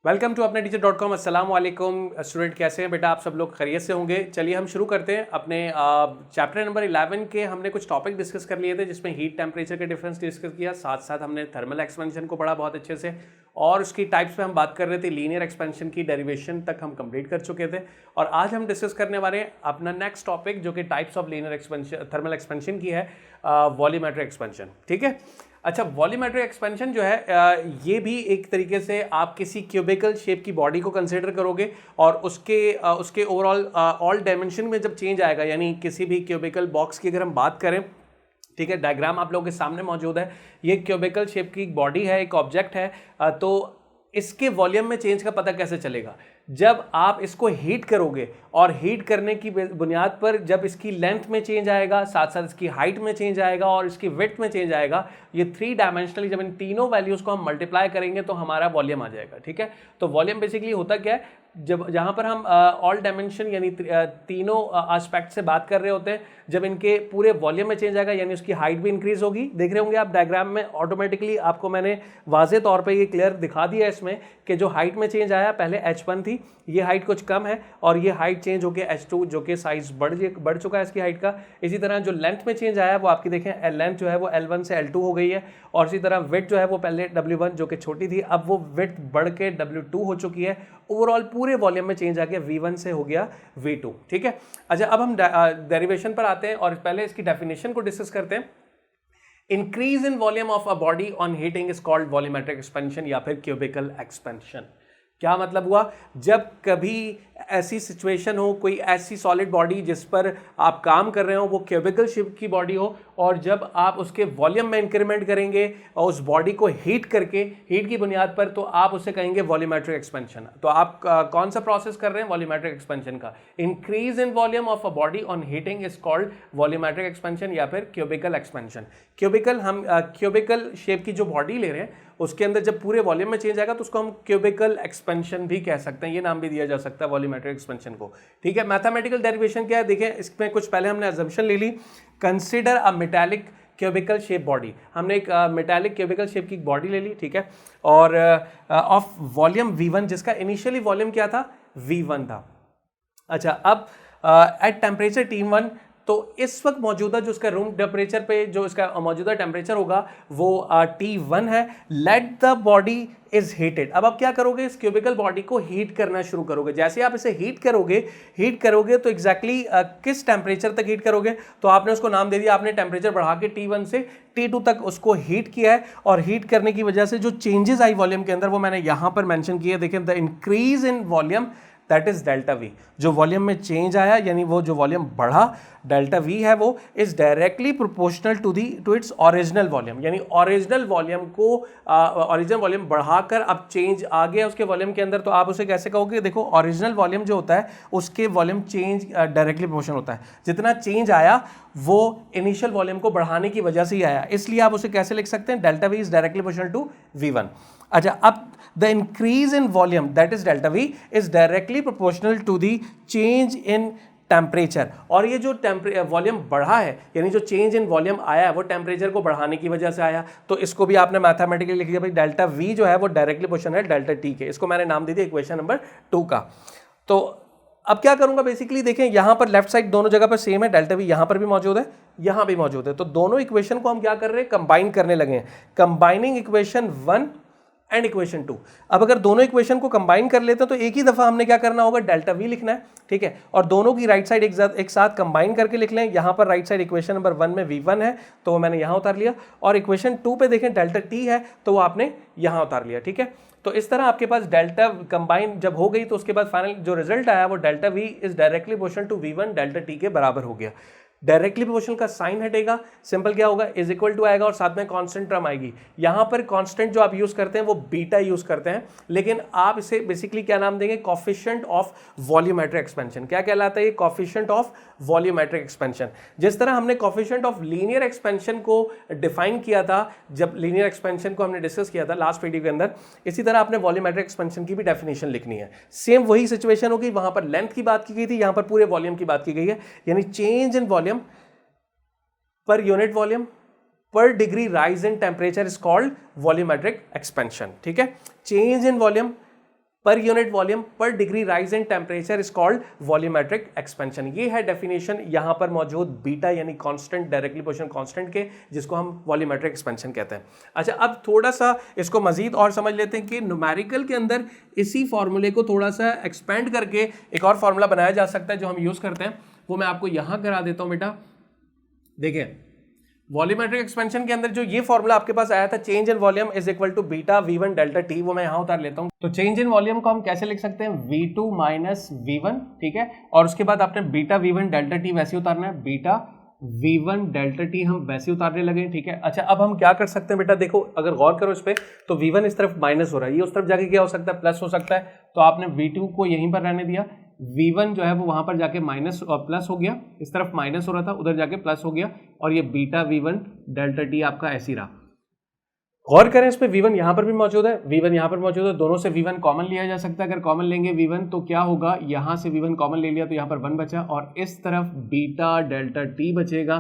Welcome to अपने टीचर.com। अस्सलाम वालेकुम स्टूडेंट, कैसे हैं बेटा? आप सब लोग खैरियत से होंगे। चलिए हम शुरू करते हैं अपने चैप्टर नंबर 11 के। हमने कुछ टॉपिक डिस्कस कर लिए थे जिसमें हीट टेम्परेचर के डिफरेंस डिस्कस किया, साथ साथ हमने थर्मल एक्सपेंशन को पढ़ा बहुत अच्छे से, और उसकी टाइप्स पे हम बात कर रहे थे। लीनियर एक्सपेंशन की डेरिवेशन तक हम कंप्लीट कर चुके थे और आज हम डिस्कस करने वाले हैं अपना नेक्स्ट टॉपिक जो कि types of linear expansion thermal expansion की है, वॉल्यूमेट्रिक एक्सपेंशन। ठीक है। अच्छा, वॉल्यूमेट्रिक एक्सपेंशन जो है ये भी एक तरीके से आप किसी क्यूबिकल शेप की बॉडी को कंसिडर करोगे और उसके ओवरऑल ऑल डायमेंशन में जब चेंज आएगा, यानी किसी भी क्यूबिकल बॉक्स की अगर हम बात करें, ठीक है, डायग्राम आप लोगों के सामने मौजूद है। ये क्यूबिकल शेप की बॉडी है, एक ऑब्जेक्ट है, तो इसके वॉल्यूम में चेंज का पता कैसे चलेगा? जब आप इसको हीट करोगे और हीट करने की बुनियाद पर जब इसकी लेंथ में चेंज आएगा, साथ साथ इसकी हाइट में चेंज आएगा और इसकी विड्थ में चेंज आएगा, ये थ्री डायमेंशनली जब इन तीनों वैल्यूज को हम मल्टीप्लाई करेंगे तो हमारा वॉल्यूम आ जाएगा। ठीक है, तो वॉल्यूम बेसिकली होता क्या है, जब जहां पर हम ऑल डायमेंशन यानी तीनों एस्पेक्ट से बात कर रहे होते हैं, जब इनके पूरे वॉल्यूम में चेंज आएगा यानी उसकी हाइट भी इंक्रीज होगी। देख रहे होंगे आप डायग्राम में, ऑटोमेटिकली आपको मैंने वाजे तौर पे ये क्लियर दिखा दिया इसमें कि जो हाइट में चेंज आया, पहले h1 थी, ये हाइट कुछ कम है और ये हाइट चेंज होकर h2 जो कि साइज बढ़ चुका है इसकी हाइट का। इसी तरह जो लेंथ में चेंज आया वो आपकी देखें, लेंथ जो है वो L1 से L2 हो गई है, और इसी तरह विड्थ जो है वो पहले W1 जो कि छोटी थी, अब वो विड्थ बढ़ के W2 हो चुकी है। ओवरऑल पूरे वॉल्यूम में चेंज आ गया, V1 से हो गया V2। ठीक है। अच्छा, अब हम डेरिवेशन पर आते हैं और पहले इसकी डेफिनेशन को डिस्कस करते हैं। Increase in volume of a body on heating is called volumetric expansion या फिर क्यूबिकल एक्सपेंशन। क्या मतलब हुआ? जब कभी ऐसी सिचुएशन हो, कोई ऐसी सॉलिड बॉडी जिस पर आप काम कर रहे हो वो क्यूबिकल शेप की बॉडी हो, और जब आप उसके वॉल्यूम में इंक्रीमेंट करेंगे और उस बॉडी को हीट करके, हीट की बुनियाद पर, तो आप उसे कहेंगे वॉल्यूमेट्रिक एक्सपेंशन। तो आप कौन सा प्रोसेस कर रहे हैं वॉल्यूमेट्रिक एक्सपेंशन का? Increase in volume of a body on heating is called volumetric expansion या फिर क्यूबिकल एक्सपेंशन। क्यूबिकल, हम क्यूबिकल शेप की जो बॉडी ले रहे हैं उसके अंदर जब पूरे वॉल्यूम में चेंज आएगा तो उसको हम क्यूबिकल एक्सपेंशन भी कह सकते हैं, ये नाम भी दिया जा सकता है वॉल्यूमेट्रिक एक्सपेंशन को। ठीक है। मैथमेटिकल डेरिवेशन क्या है देखें, इसमें कुछ पहले हमने अजम्पशन ले ली। Consider a metallic cubical shape body, हमने एक मेटालिक क्यूबिकल शेप की बॉडी ले ली, ठीक है, और ऑफ वॉल्यूम V1, जिसका इनिशियली वॉल्यूम क्या था? V1 था। अच्छा, अब एट टेम्परेचर T1, तो इस वक्त मौजूदा जो उसका रूम टेम्परेचर पे जो इसका मौजूदा टेम्परेचर होगा वो T1 है। Let the body is heated. अब आप क्या करोगे? इस क्यूबिकल बॉडी को हीट करना शुरू करोगे। जैसे आप इसे हीट करोगे तो एग्जैक्टली किस टेम्परेचर तक हीट करोगे? तो आपने उसको नाम दे दिया, आपने टेम्परेचर बढ़ा के T1 से T2 तक उसको हीट किया है, और हीट करने की वजह से जो चेंजेस आई वॉल्यूम के अंदर वो मैंने यहां पर मेंशन किए। देखें, the increase in volume that is delta V। जो वॉल्यूम में चेंज आया यानी वो जो वॉल्यूम बढ़ा, डेल्टा V है, वो is directly proportional to its original volume. यानी ओरिजिनल वॉल्यूम बढ़ाकर अब चेंज आ गया उसके वॉल्यूम के अंदर, तो आप उसे कैसे कहोगे? देखो, ओरिजिनल वॉल्यूम जो होता है उसके वॉल्यूम चेंज डायरेक्टली प्रोपोर्शनल होता है। जितना चेंज आया वो इनिशियल वॉल्यूम को बढ़ाने की वजह से ही आया, इसलिए आप उसे कैसे लिख सकते हैं? Delta V is directly proportional to V1। अच्छा, अब the increase in volume that is delta V is directly proportional to the change in temperature. और ये जो वॉल्यूम बढ़ा है यानी जो चेंज इन वॉल्यूम आया है वो टेम्परेचर को बढ़ाने की वजह से आया, तो इसको भी आपने मैथमेटिकली लिख दिया भाई, डेल्टा V जो है वो डायरेक्टली प्रोपोर्शनल है डेल्टा T के। इसको मैंने नाम दे दिया इक्वेशन नंबर 2 का। तो अब क्या करूंगा? बेसिकली देखें, यहां पर लेफ्ट साइड दोनों जगह पर सेम है, डेल्टा V यहां पर भी मौजूद है, यहां भी मौजूद है, तो दोनों इक्वेशन को हम क्या कर रहे हैं? कंबाइन करने लगे हैं। Combining equation 1 and equation 2। अब अगर दोनों इक्वेशन को कंबाइन कर लेते हैं तो एक ही दफा हमने क्या करना होगा? डेल्टा V लिखना है, ठीक है, और दोनों की राइट साइड एक साथ कंबाइन करके लिख लें। यहां पर राइट साइड इक्वेशन नंबर 1 में V1 है तो वो मैंने यहां उतार लिया, और इक्वेशन 2 पे देखें डेल्टा T है तो वो आपने यहां उतार लिया। ठीक है, तो इस तरह आपके पास डेल्टा कंबाइन जब हो गई तो उसके बाद फाइनल जो रिजल्ट आया वो delta V is directly proportional to V1 delta T के बराबर हो गया। डायरेक्टली प्रोपोर्शनल का साइन हटेगा, सिंपल क्या होगा? इज इक्वल टू आएगा और साथ में कांस्टेंट टर्म आएगी। यहां पर कांस्टेंट जो आप यूज करते हैं वो बीटा यूज करते हैं, लेकिन आप इसे बेसिकली क्या नाम देंगे? Coefficient of volumetric expansion. क्या कहलाता है ये? Coefficient of volumetric expansion. जिस तरह हमने कोफिशिएंट ऑफ लीनियर एक्सपेंशन को डिफाइन किया था जब लीनियर एक्सपेंशन को हमने डिस्कस किया था लास्ट वीडियो के अंदर, इसी तरह आपने वॉल्यूमेट्रिक एक्सपेंशन की भी डेफिनेशन लिखनी है। सेम वही सिचुएशन होगी, वहां पर लेंथ की बात की गई थी, यहां पर पूरे वॉल्यूम की बात की गई है, यानी change in volume per unit volume per degree rise in temperature is called volumetric expansion। ठीक है, change in volume per unit volume per degree rise in temperature is called volumetric expansion. ये है डेफिनेशन यहां पर मौजूद beta यानी constant, directly proportional constant के, जिसको हम वॉल्यूमेट्रिक एक्सपेंशन कहते हैं। अच्छा, अब थोड़ा सा इसको मजीद और समझ लेते हैं कि न्यूमेरिकल के अंदर इसी फॉर्मूले को थोड़ा सा एक्सपेंड करके एक और फॉर्मूला बनाया जा सकता है जो हम यूज करते हैं, वो मैं आपको यहां करा देता हूं बेटा। देखिए, वॉल्यूमेट्रिक एक्सपेंशन के अंदर जो ये फॉर्मूला आपके पास आया था, change in volume is equal to beta V1 delta T, वो मैं यहां उतार लेता हूं। तो चेंज इन वॉल्यूम को हम कैसे लिख सकते हैं, V2 माइनस V1, ठीक है, और उसके बाद आपने बीटा V1 डेल्टा T वैसे उतारना है, बीटा V1 डेल्टा T हम वैसे उतारने लगे, ठीक है। अच्छा, अब हम क्या कर सकते हैं बेटा, देखो अगर गौर करो इस पे, तो V1 इस तरफ माइनस हो रहा है, ये उस तरफ जाके क्या हो सकता है, प्लस हो सकता है, तो आपने V2 को यहीं पर रहने दिया, V1 जो है वो वहां पर जाके माइनस और प्लस हो गया, इस तरफ माइनस हो रहा था उधर जाके प्लस हो गया, और ये बीटा V1 डेल्टा T आपका ऐसी रहा। गौर करें इस पे, V1 यहां पर भी मौजूद है, V1 यहां पर मौजूद है, दोनों से V1 कॉमन लिया जा सकता है। अगर कॉमन लेंगे V1 तो क्या होगा, यहां से V1 कॉमन ले लिया तो यहां पर 1 बचा, और इस तरफ बीटा डेल्टा T बचेगा।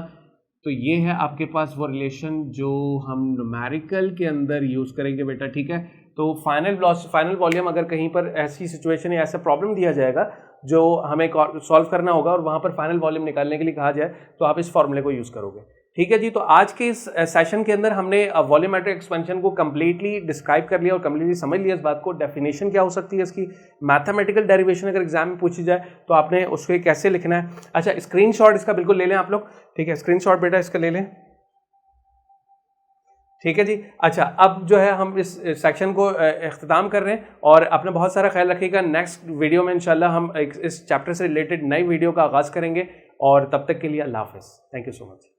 तो ये है आपके पास वो रिलेशन जो हम न्यूमेरिकल के अंदर यूज करेंगे बेटा, ठीक है। तो फाइनल वॉल्यूम अगर कहीं पर ऐसी सिचुएशन या ऐसा प्रॉब्लम दिया जाएगा जो हमें सॉल्व करना होगा और वहां पर फाइनल वॉल्यूम निकालने के लिए कहा जाए, तो आप इस फॉर्मूले को यूज करोगे, ठीक है जी। तो आज के इस सेशन के अंदर हमने वॉल्यूमेट्रिक एक्सपेंशन को कंप्लीटली डिस्क्राइब कर लिया और कंप्लीटली समझ लिया इस बात को। डेफिनेशन क्या हो सकती है इसकी, मैथमेटिकल डेरिवेशन अगर एग्जाम में पूछी जाए तो आपने उसको कैसे लिखना है। अच्छा, स्क्रीनशॉट इसका बिल्कुल ले लें आप लोग, ठीक है, स्क्रीनशॉट बेटा इसका ले लें, ठीक है जी। अच्छा, अब जो है हम इस सेक्शन को इख्तिताम कर रहे हैं और अपना बहुत सारा ख्याल रखिएगा। नेक्स्ट वीडियो में इंशाल्लाह हम इस चैप्टर से रिलेटेड नई वीडियो का आगाज़ करेंगे, और तब तक के लिए अल्लाह हाफ़िज़। Thank you so much.